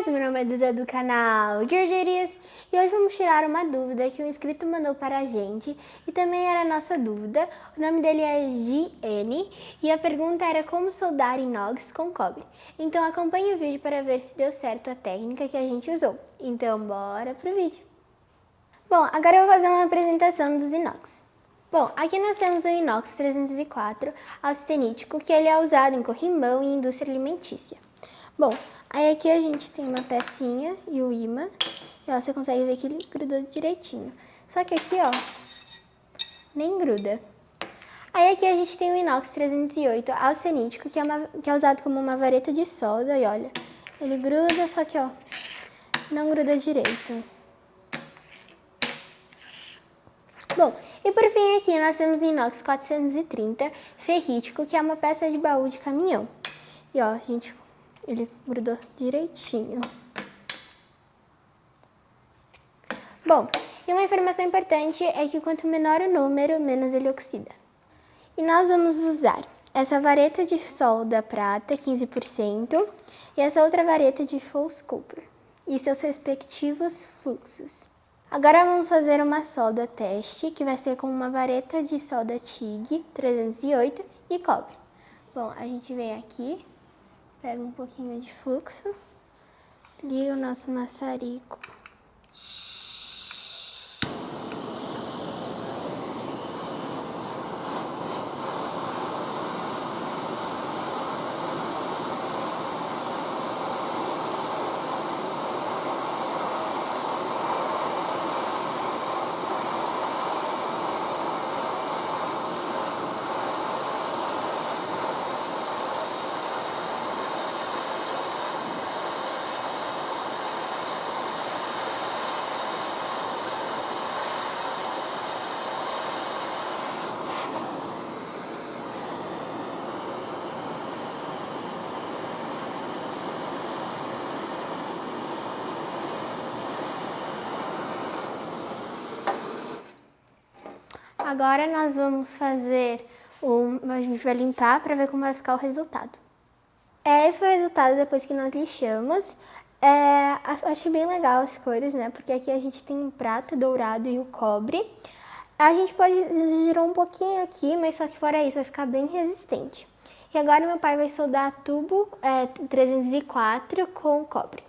demais! Meu nome é Duda do canal Gorderias e hoje vamos tirar uma dúvida que um inscrito mandou para a gente e também era a nossa dúvida. O nome dele é GN e a pergunta era como soldar inox com cobre. Então acompanhe o vídeo para ver se deu certo a técnica que a gente usou. Então bora pro vídeo! Bom, agora eu vou fazer uma apresentação dos inox. Bom, aqui nós temos o inox 304 austenítico, que ele é usado em corrimão e indústria alimentícia. Bom, aí aqui a gente tem uma pecinha e o ímã, e ó, você consegue ver que ele grudou direitinho. Só que aqui, ó, nem gruda. Aí aqui a gente tem o inox 308 austenítico, que é usado como uma vareta de solda, e olha, ele gruda, só que ó, não gruda direito. Bom, e por fim aqui nós temos o inox 430 ferrítico, que é uma peça de baú de caminhão. E ó, gente, ele grudou direitinho. Bom, e uma informação importante é que quanto menor o número, menos ele oxida. E nós vamos usar essa vareta de solda prata, 15%, e essa outra vareta de false copper, e seus respectivos fluxos. Agora vamos fazer uma solda teste, que vai ser com uma vareta de solda TIG 308 e cobre. Bom, a gente vem aqui, pega um pouquinho de fluxo, liga o nosso maçarico. Agora nós vamos fazer a gente vai limpar para ver como vai ficar o resultado. Esse foi o resultado depois que nós lixamos. Achei bem legal as cores, né? Porque aqui a gente tem o prata, dourado e o cobre. A gente pode girar um pouquinho aqui, mas só que fora isso vai ficar bem resistente. E agora meu pai vai soldar tubo 304 com cobre.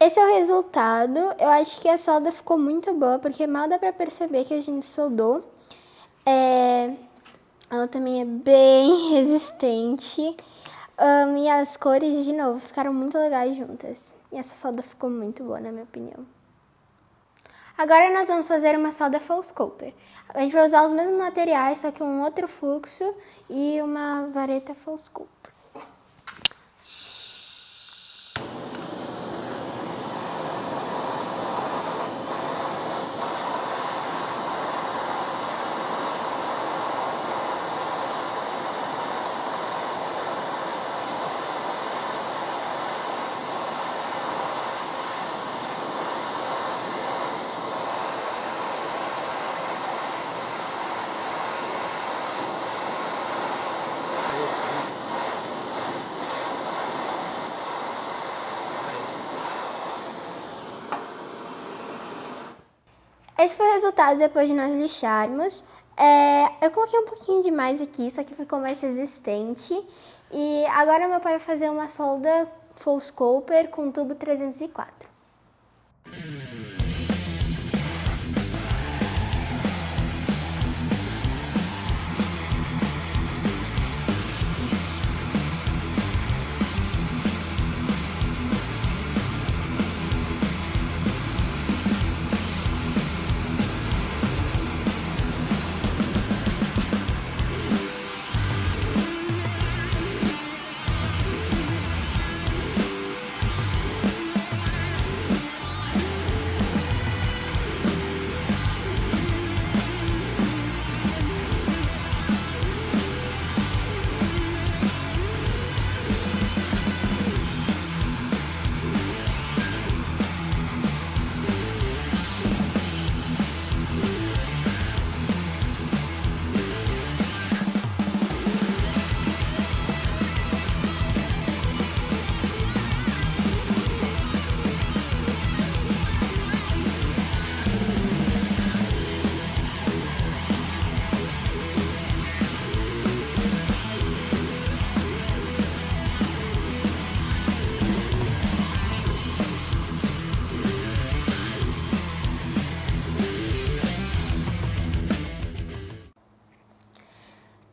Esse é o resultado. Eu acho que a solda ficou muito boa, porque mal dá pra perceber que a gente soldou. Ela também é bem resistente. E as cores, de novo, ficaram muito legais juntas. E essa solda ficou muito boa, na minha opinião. Agora nós vamos fazer uma solda false copper. A gente vai usar os mesmos materiais, só que um outro fluxo e uma vareta false copper. Esse foi o resultado depois de nós lixarmos. Eu coloquei um pouquinho demais aqui, só que ficou mais resistente. E agora meu pai vai fazer uma solda full scoper com tubo 304.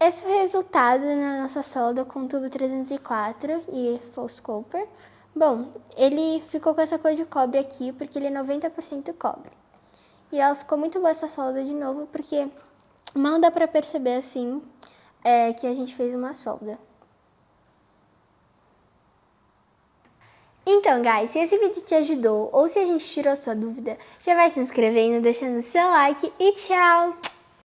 Esse foi o resultado na nossa solda com o tubo 304 e full scoper. Bom, ele ficou com essa cor de cobre aqui porque ele é 90% cobre. E ela ficou muito boa essa solda de novo porque mal dá pra perceber assim que a gente fez uma solda. Então, guys, se esse vídeo te ajudou ou se a gente tirou sua dúvida, já vai se inscrevendo, deixando seu like e tchau!